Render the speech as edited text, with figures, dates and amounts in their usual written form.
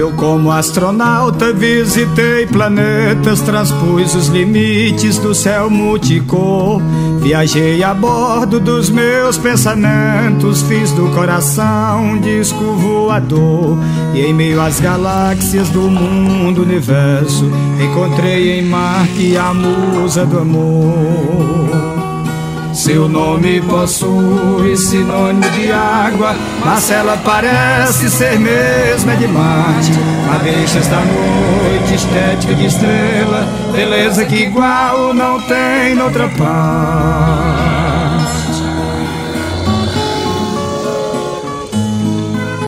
Eu, como astronauta, visitei planetas, transpus os limites do céu multicor. Viajei a bordo dos meus pensamentos, fiz do coração um disco voador. E em meio às galáxias do mundo universo, encontrei em Marte a musa do amor. Seu nome possui sinônimo de água, mas ela parece ser mesmo é de Marte. Madeixas da noite, estética de estrela, beleza que igual não tem noutra parte.